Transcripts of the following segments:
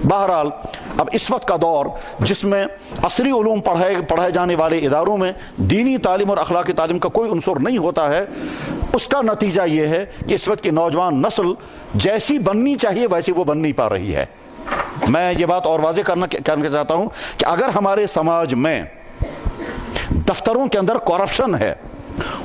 بہرحال اب اس وقت کا دور جس میں عصری علوم پڑھائے جانے والے اداروں میں دینی تعلیم اور اخلاقی تعلیم کا کوئی عنصر نہیں ہوتا ہے، اس کا نتیجہ یہ ہے کہ اس وقت کی نوجوان نسل جیسی بننی چاہیے ویسی وہ بن نہیں پا رہی ہے۔ میں یہ بات اور واضح کرنا چاہتا ہوں کہ اگر ہمارے سماج میں دفتروں کے اندر کرپشن ہے،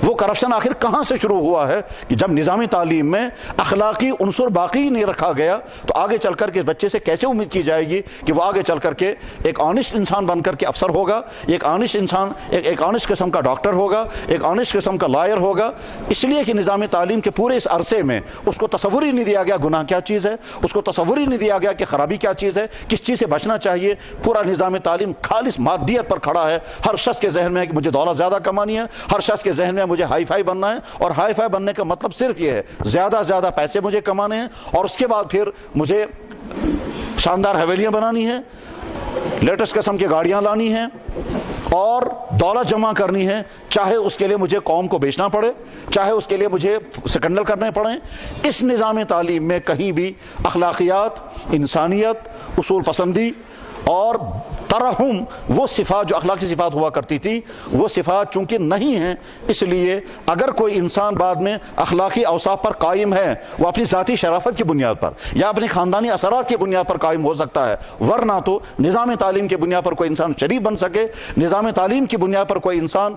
وہ کرپشن آخر کہاں سے شروع ہوا ہے کہ جب نظامی تعلیم میں اخلاقی عنصر باقی نہیں رکھا گیا تو آگے چل کر کے بچے سے کیسے امید کی جائے گی کہ وہ آگے چل کر کے ایک آنیسٹ انسان بن کر کے افسر ہوگا، ایک آنیسٹ انسان، ایک آنیسٹ قسم کا ڈاکٹر ہوگا، ایک آنیسٹ قسم کا لائر ہوگا۔ اس لیے کہ نظامی تعلیم کے پورے اس عرصے میں اس کو تصور ہی نہیں دیا گیا گناہ کیا چیز ہے، اس کو تصور ہی نہیں دیا گیا کہ خرابی کیا چیز ہے، کس چیز سے بچنا چاہیے۔ پورا نظام تعلیم خالص مادیت پر کھڑا ہے۔ ہر شخص کے ذہن میں ہے کہ مجھے دولت زیادہ کمانی ہے، ہر شخص کے ذہن میں مجھے ہائی فائی بننا ہے، اور ہائی فائی بننے کا مطلب صرف یہ ہے زیادہ زیادہ پیسے مجھے کمانے ہیں، اور اس کے بعد پھر مجھے شاندار حویلیاں بنانی ہیں، لیٹسٹ قسم کی گاڑیاں لانی ہیں اور دولت جمع کرنی ہے، چاہے اس کے لیے مجھے قوم کو بیچنا پڑے، چاہے اس کے لیے مجھے سکنڈل کرنے پڑیں۔ اس نظام تعلیم میں کہیں بھی اخلاقیات، انسانیت، اصول پسندی اور ترحم، وہ صفات جو اخلاقی صفات ہوا کرتی تھی، وہ صفات چونکہ نہیں ہیں، اس لیے اگر کوئی انسان بعد میں اخلاقی اوصاف پر قائم ہے وہ اپنی ذاتی شرافت کی بنیاد پر یا اپنی خاندانی اثرات کی بنیاد پر قائم ہو سکتا ہے، ورنہ تو نظام تعلیم کی بنیاد پر کوئی انسان شریف بن سکے، نظام تعلیم کی بنیاد پر کوئی انسان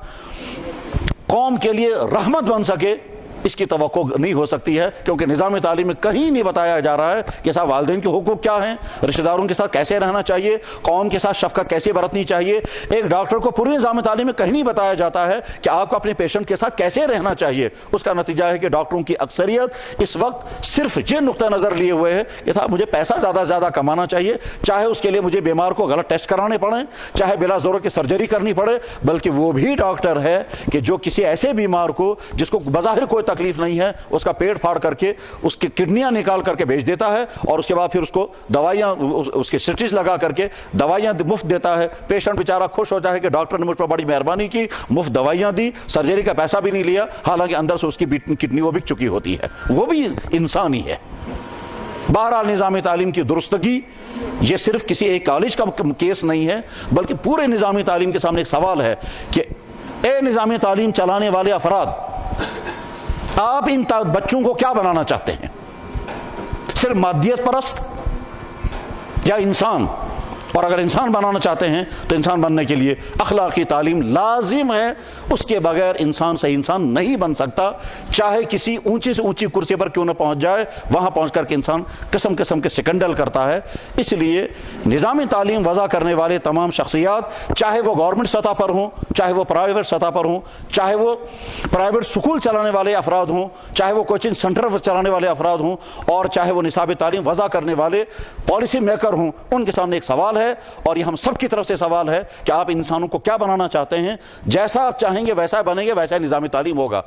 قوم کے لیے رحمت بن سکے، اس کی توقع نہیں ہو سکتی ہے، کیونکہ نظام تعلیم میں کہیں نہیں بتایا جا رہا ہے کہ صاحب والدین کے حقوق کیا ہیں، رشتہ داروں کے ساتھ کیسے رہنا چاہیے، قوم کے ساتھ شفقت کیسے برتنی چاہیے۔ ایک ڈاکٹر کو پورے نظام تعلیم میں کہیں نہیں بتایا جاتا ہے کہ آپ کو اپنے پیشنٹ کے ساتھ کیسے رہنا چاہیے۔ اس کا نتیجہ ہے کہ ڈاکٹروں کی اکثریت اس وقت صرف یہ نقطہ نظر لیے ہوئے ہے کہ صاحب مجھے پیسہ زیادہ سے زیادہ کمانا چاہیے، چاہے اس کے لیے مجھے بیمار کو غلط ٹیسٹ کرانے پڑیں، چاہے بلا ضرورت کی سرجری کرنی پڑے، بلکہ وہ بھی ڈاکٹر ہے کہ جو کسی ایسے بیمار کو جس کو بظاہر کوئی تکلیف نہیں ہے اس کا پیٹ پھاڑ کر کے اس کی کڈنیاں نکال کر کے بھیج دیتا ہے، اور اس کے بعد پھر اس کو دوائیاں، اس کے سٹچ لگا کر کے دوائیاں مفت دیتا ہے۔ پیشنٹ بیچارہ خوش ہوتا ہے کہ ڈاکٹر نے مجھ پر بڑی مہربانی کی، مفت دوائیاں دی، سرجری کا پیسہ بھی نہیں لیا، حالانکہ اندر سے اس کی کڈنی وہ بک چکی ہوتی ہے، وہ بھی انسان ہی ہے۔ بہرحال نظام تعلیم کی درستگی یہ صرف کسی ایک کالج کا کیس نہیں ہے، بلکہ پورے نظام تعلیم کے سامنے ایک سوال ہے کہ اے نظام تعلیم چلانے والے افراد، آپ ان بچوں کو کیا بنانا چاہتے ہیں؟ صرف مادیت پرست یا انسان؟ اور اگر انسان بنانا چاہتے ہیں تو انسان بننے کے لیے اخلاقی تعلیم لازم ہے، اس کے بغیر انسان صحیح انسان نہیں بن سکتا، چاہے کسی اونچی سے اونچی کرسی پر کیوں نہ پہنچ جائے، وہاں پہنچ کر کے انسان قسم قسم کے سکنڈل کرتا ہے۔ اس لیے نظامی تعلیم وضع کرنے والے تمام شخصیات، چاہے وہ گورنمنٹ سطح پر ہوں، چاہے وہ پرائیویٹ سطح پر ہوں، چاہے وہ پرائیویٹ سکول چلانے والے افراد ہوں، چاہے وہ کوچنگ سینٹر چلانے والے افراد ہوں، اور چاہے وہ نصاب تعلیم وضع کرنے والے پالیسی میکر ہوں، ان کے سامنے ایک سوال ہے، اور یہ ہم سب کی طرف سے سوال ہے کہ آپ انسانوں کو کیا بنانا چاہتے ہیں؟ جیسا آپ چاہیں گے ویسا بنیں گے، ویسا نظامی تعلیم ہوگا۔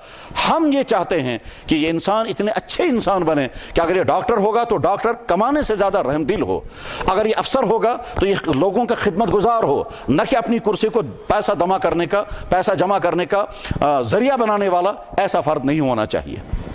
ہم یہ چاہتے ہیں کہ یہ انسان اتنے اچھے انسان بنے کہ اگر یہ ڈاکٹر ہوگا تو ڈاکٹر کمانے سے زیادہ رحم دل ہو، اگر یہ افسر ہوگا تو یہ لوگوں کا خدمت گزار ہو، نہ کہ اپنی کرسی کو پیسہ جمع کرنے کا ذریعہ بنانے والا ایسا فرد نہیں ہونا چاہیے۔